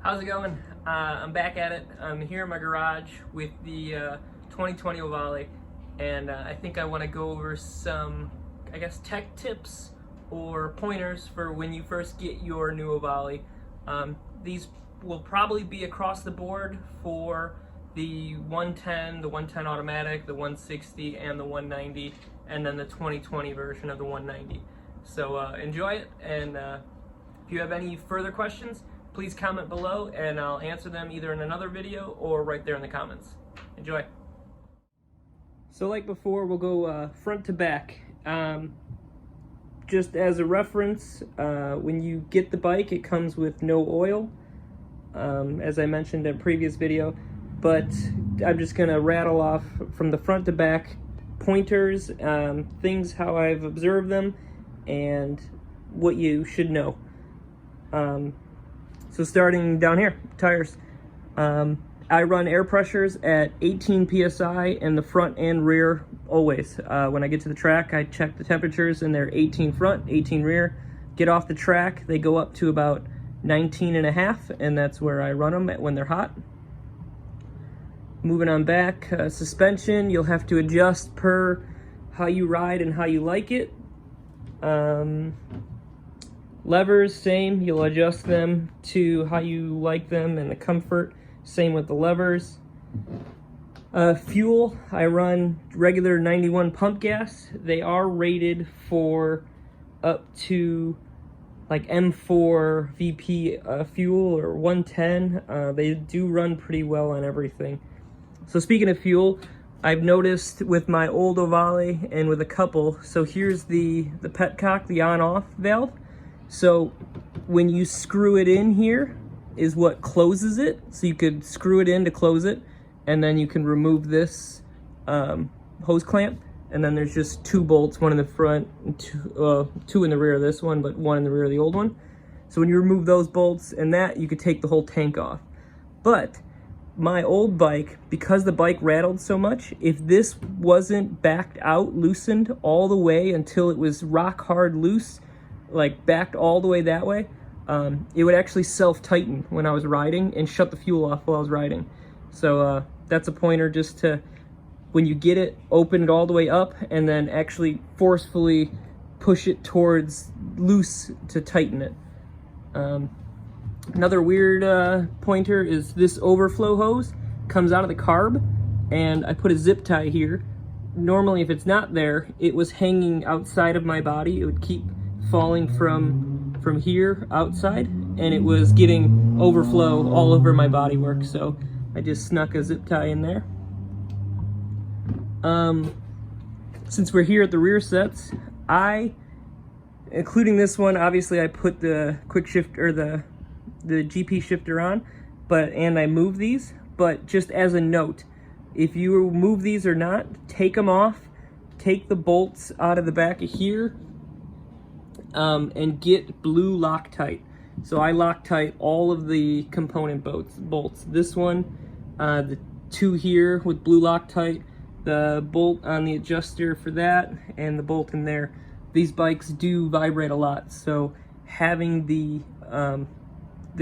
How's it going? I'm back at it. I'm here in my garage with the 2020 Ohvale, and I think I want to go over some, tech tips or pointers for when you first get your new Ohvale. These will probably be across the board for the 110, the 110 automatic, the 160, and the 190, and then the 2020 version of the 190. So enjoy it, and if you have any further questions, please comment below and I'll answer them either in another video or right there in the comments. Enjoy. So like before, we'll go front to back. Just as a reference, when you get the bike, it comes with no oil, as I mentioned in a previous video, but I'm just gonna rattle off from the front to back pointers, things how I've observed them, and what you should know. So starting down here, tires. I run air pressures at 18 PSI in the front and rear always. When I get to the track, I check the temperatures and they're 18 front, 18 rear. Get off the track, they go up to about 19.5, and that's where I run them when they're hot. Moving on back, suspension, you'll have to adjust per how you ride and how you like it. Levers, same, you'll adjust them to how you like them and the comfort, same with the levers. Fuel, I run regular 91 pump gas. They are rated for up to like M4 VP fuel or 110. They do run pretty well on everything. So speaking of fuel, I've noticed with my old Ohvale and with a couple, so here's the petcock, the on-off valve. So when you screw it in here is what closes it. So you could screw it in to close it, and then you can remove this hose clamp, and then there's just two bolts, one in the front, and two in the rear of this one, but one in the rear of the old one. So when you remove those bolts and that, you could take the whole tank off. But my old bike, because the bike rattled so much, if this wasn't backed out, loosened all the way until it was rock hard loose, like backed all the way that way, it would actually self-tighten when I was riding and shut the fuel off while I was riding. So that's a pointer, just to, when you get it, open it all the way up and then actually forcefully push it towards loose to tighten it. Another weird pointer is this overflow hose comes out of the carb, and I put a zip tie here. Normally if it's not there, it was hanging outside of my body. It would keep falling from here outside, and it was getting overflow all over my bodywork, so I just snuck a zip tie in there. Since we're here at the rear sets, including this one, obviously I put the quick shift or the GP shifter on, and I move these, but just as a note, if you move these or not, take them off, take the bolts out of the back of here, and get blue Loctite. So I Loctite all of the component bolts. This one, the two here with blue Loctite, the bolt on the adjuster for that, and the bolt in there. These bikes do vibrate a lot, so having the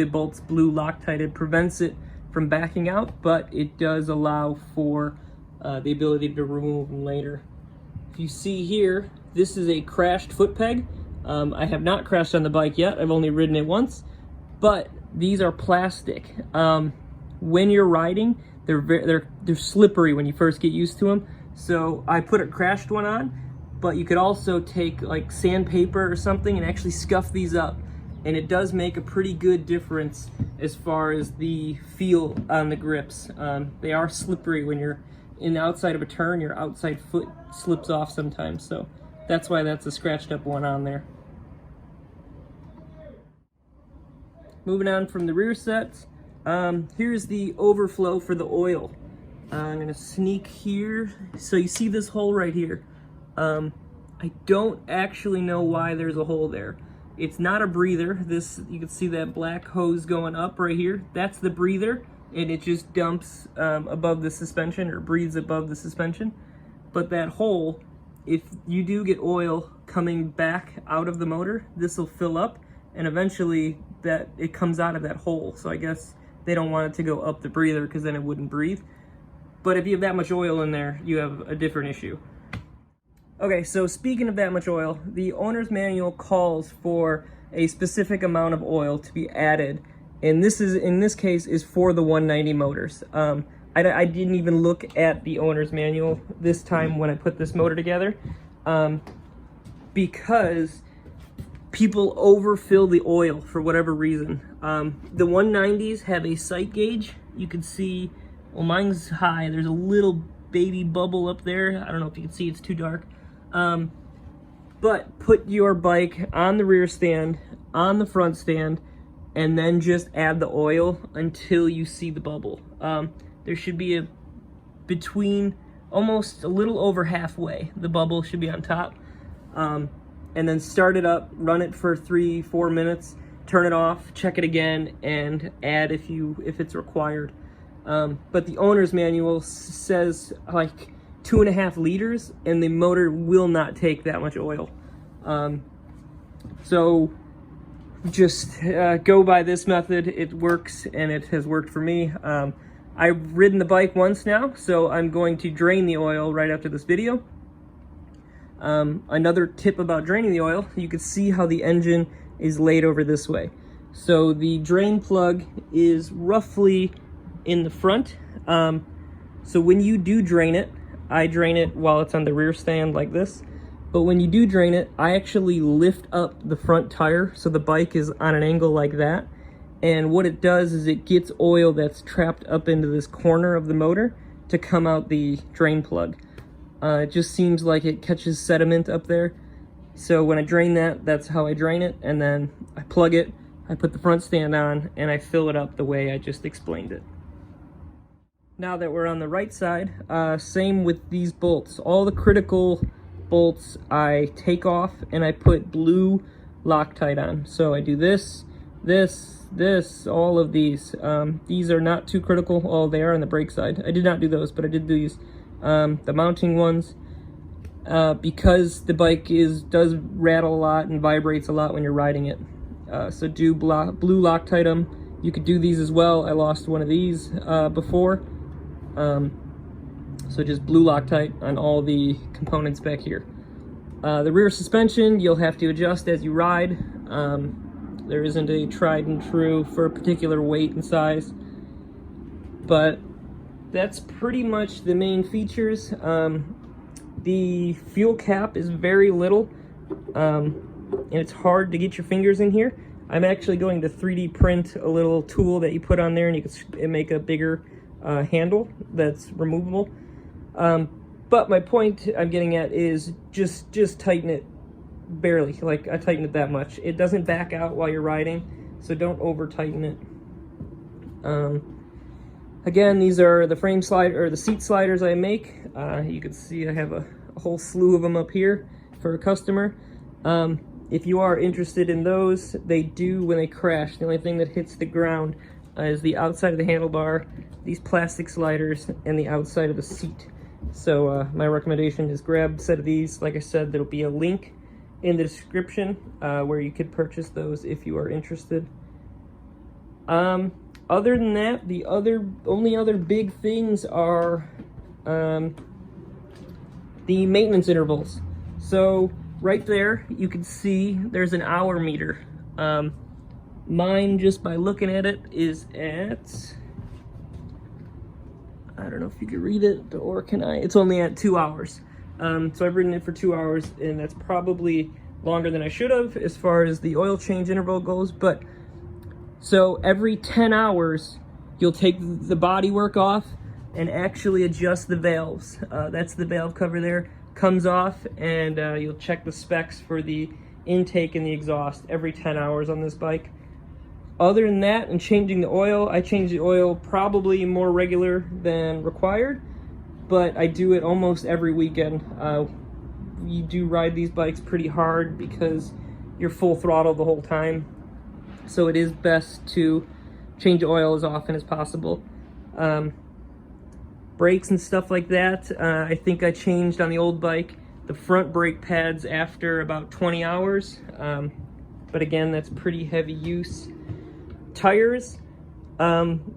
bolts blue Loctited prevents it from backing out, but it does allow for the ability to remove them later. If you see here, this is a crashed foot peg. I have not crashed on the bike yet. I've only ridden it once, but these are plastic. When you're riding, they're slippery when you first get used to them. So I put a crashed one on, but you could also take like sandpaper or something and actually scuff these up, and it does make a pretty good difference as far as the feel on the grips. They are slippery when you're in the outside of a turn. Your outside foot slips off sometimes, so that's why that's a scratched up one on there. Moving on from the rear sets, here's the overflow for the oil. I'm gonna sneak here. So you see this hole right here. I don't actually know why there's a hole there. It's not a breather. This, you can see that black hose going up right here. That's the breather, and it just dumps above the suspension, or breathes above the suspension. But that hole, if you do get oil coming back out of the motor, this will fill up and eventually that it comes out of that hole. So I guess they don't want it to go up the breather because then it wouldn't breathe. But if you have that much oil in there, you have a different issue. Okay, so speaking of that much oil, the owner's manual calls for a specific amount of oil to be added, and this is, in this case, is for the 190 motors. I didn't even look at the owner's manual this time when I put this motor together, because people overfill the oil for whatever reason. The 190s have a sight gauge. You can see, well, mine's high. There's a little baby bubble up there. I don't know if you can see, it's too dark. But put your bike on the rear stand, on the front stand, and then just add the oil until you see the bubble. There should be between almost a little over halfway. The bubble should be on top. And then start it up, run it for 3-4 minutes, turn it off, check it again, and add if it's required. But the owner's manual says like 2.5 liters, and the motor will not take that much oil. So just go by this method. It works, and it has worked for me. I've ridden the bike once now, so I'm going to drain the oil right after this video. Another tip about draining the oil, you can see how the engine is laid over this way. So the drain plug is roughly in the front. So when you do drain it, I drain it while it's on the rear stand like this. But when you do drain it, I actually lift up the front tire so the bike is on an angle like that. And what it does is it gets oil that's trapped up into this corner of the motor to come out the drain plug. It just seems like it catches sediment up there. So when I drain that, that's how I drain it. And then I plug it, I put the front stand on, and I fill it up the way I just explained it. Now that we're on the right side, same with these bolts. All the critical bolts I take off and I put blue Loctite on. So I do this, all of these. These are not too critical. Oh, they are on the brake side. I did not do those, but I did these. The mounting ones, because the bike does rattle a lot and vibrates a lot when you're riding it. So do blue Loctite them. You could do these as well. I lost one of these before. So just blue Loctite on all the components back here. The rear suspension, you'll have to adjust as you ride. There isn't a tried and true for a particular weight and size, but that's pretty much the main features. The fuel cap is very little, and it's hard to get your fingers in here. I'm actually going to 3D print a little tool that you put on there, and you can make a bigger handle that's removable. But my point I'm getting at is just tighten it barely. Like, I tighten it that much. It doesn't back out while you're riding, so don't over tighten it. Again, these are the frame slider or the seat sliders I make. You can see I have a whole slew of them up here for a customer. If you are interested in those, they do when they crash. The only thing that hits the ground is the outside of the handlebar, these plastic sliders, and the outside of the seat. So my recommendation is grab a set of these. Like I said, there'll be a link in the description where you could purchase those if you are interested. Other than that, the only other big things are the maintenance intervals. So right there, you can see there's an hour meter. Mine, just by looking at it, is at, I don't know if you can read it, or can I? It's only at 2 hours. So I've ridden it for 2 hours, and that's probably longer than I should have as far as the oil change interval goes. But so every 10 hours, you'll take the body work off and actually adjust the valves. That's the valve cover there. Comes off, and you'll check the specs for the intake and the exhaust every 10 hours on this bike. Other than that, and changing the oil, I change the oil probably more regular than required, but I do it almost every weekend. You do ride these bikes pretty hard because you're full throttle the whole time, so it is best to change oil as often as possible. Brakes and stuff like that, I think I changed on the old bike the front brake pads after about 20 hours, but again, that's pretty heavy use. tires.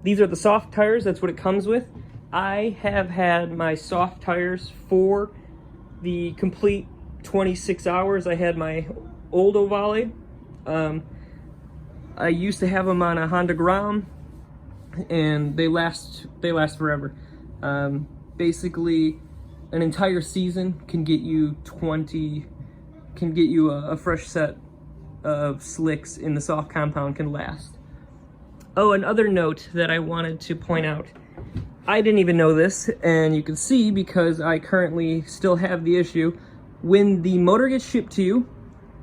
These are the soft tires, that's what it comes with. I have had my soft tires for the complete 26 hours. I had my old Ohvale. I used to have them on a Honda Gram, and they last forever. Basically, an entire season can get you a fresh set of slicks in the soft compound can last. Oh, another note that I wanted to point out. I didn't even know this, and you can see because I currently still have the issue. When the motor gets shipped to you,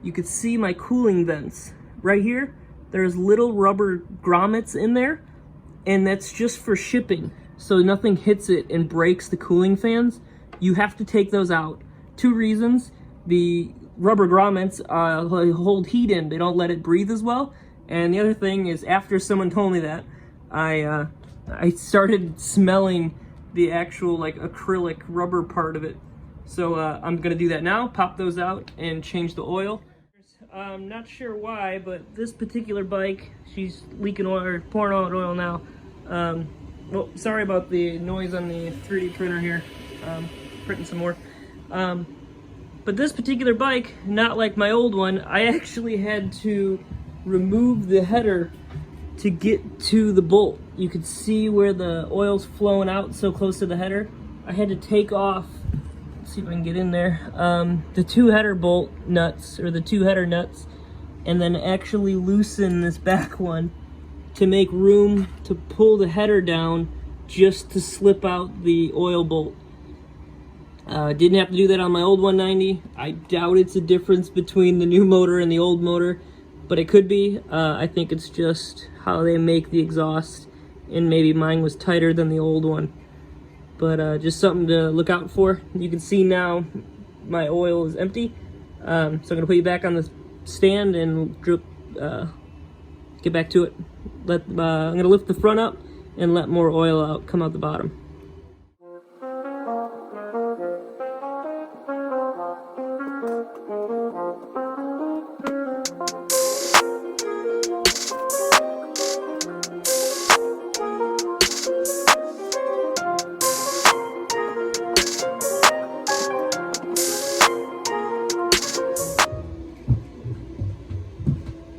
you can see my cooling vents. Right here, there's little rubber grommets in there, and that's just for shipping. So nothing hits it and breaks the cooling fans. You have to take those out. 2 reasons. The rubber grommets hold heat in. They don't let it breathe as well. And the other thing is, after someone told me that, I started smelling the actual like acrylic rubber part of it. So I'm gonna do that now, pop those out and change the oil. I'm not sure why, but this particular bike, she's leaking oil, pouring out oil now. Well, sorry about the noise on the 3D printer here, printing some more. But this particular bike, not like my old one, I actually had to remove the header to get to the bolt. You could see where the oil's flowing out so close to the header. I had to take off, let's see if I can get in there, the 2 header bolt nuts, or the 2 header nuts, and then actually loosen this back one to make room to pull the header down just to slip out the oil bolt. Didn't have to do that on my old 190. I doubt it's a difference between the new motor and the old motor, but it could be. I think it's just how they make the exhaust, and maybe mine was tighter than the old one. But just something to look out for. You can see now my oil is empty. So I'm gonna put you back on the stand and drip, get back to it. I'm gonna lift the front up and let more oil come out the bottom.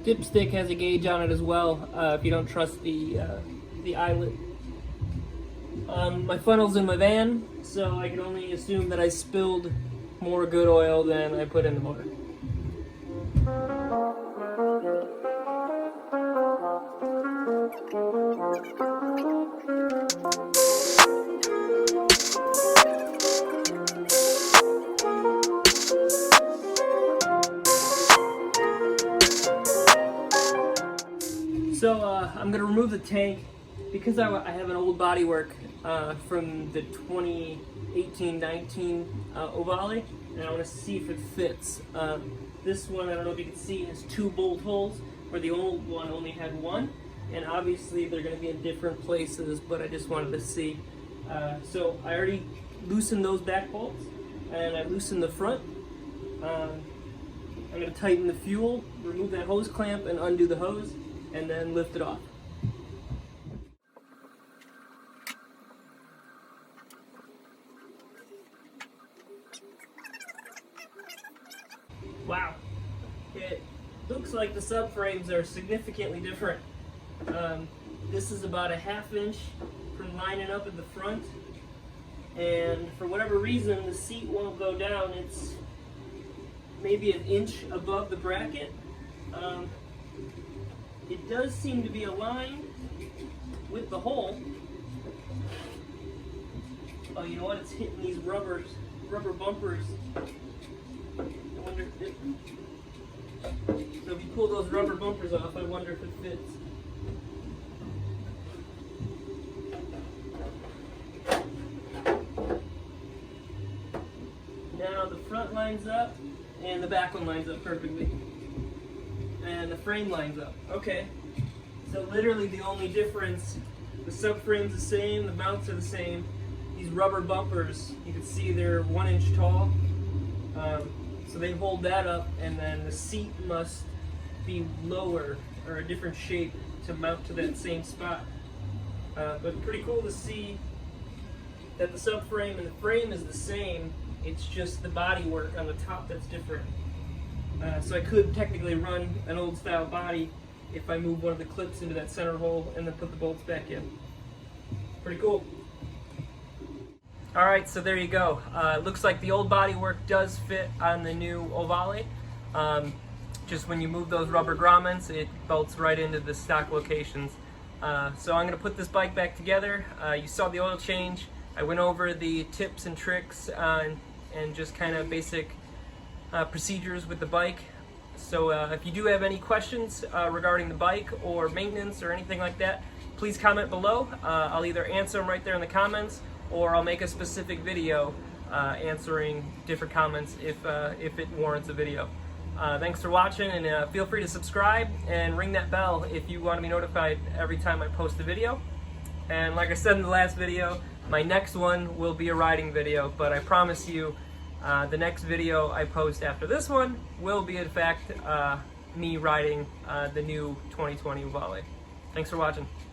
Dipstick has a gauge on it as well, if you don't trust the eyelet. My funnel's in my van, so I can only assume that I spilled more good oil than I put in the motor. So I'm gonna remove the tank because I have an old bodywork from the 2018-19 Ohvale, and I want to see if it fits. This one, I don't know if you can see, has 2 bolt holes, where the old one only had 1, and obviously they're going to be in different places, but I just wanted to see. So I already loosened those back bolts, and I loosened the front. I'm going to tighten the fuel, remove that hose clamp, and undo the hose, and then lift it off. Wow, it looks like the subframes are significantly different. This is about a 1/2 inch from lining up at the front, and for whatever reason the seat won't go down. It's maybe 1 inch above the bracket. It does seem to be aligned with the hole. Oh, you know what? It's hitting these rubber bumpers. I wonder if it... So if you pull those rubber bumpers off, I wonder if it fits. Now the front lines up, and the back one lines up perfectly. And the frame lines up. Okay. So literally the only difference, the subframe's the same, the mounts are the same. These rubber bumpers, you can see they're 1 inch tall. So they hold that up, and then the seat must be lower or a different shape to mount to that same spot. But pretty cool to see that the subframe and the frame is the same. It's just the body work on the top that's different. So I could technically run an old style body if I move one of the clips into that center hole and then put the bolts back in. Pretty cool. Alright, so there you go. It looks like the old body work does fit on the new Ohvale. Just when you move those rubber grommets, it bolts right into the stock locations. So I'm going to put this bike back together. You saw the oil change. I went over the tips and tricks and just kind of basic procedures with the bike. So if you do have any questions regarding the bike or maintenance or anything like that, please comment below. I'll either answer them right there in the comments, or I'll make a specific video answering different comments if it warrants a video. Thanks for watching, and feel free to subscribe and ring that bell if you want to be notified every time I post a video. And like I said in the last video, my next one will be a riding video, but I promise you the next video I post after this one will be in fact me riding the new 2020 Ohvale. Thanks for watching.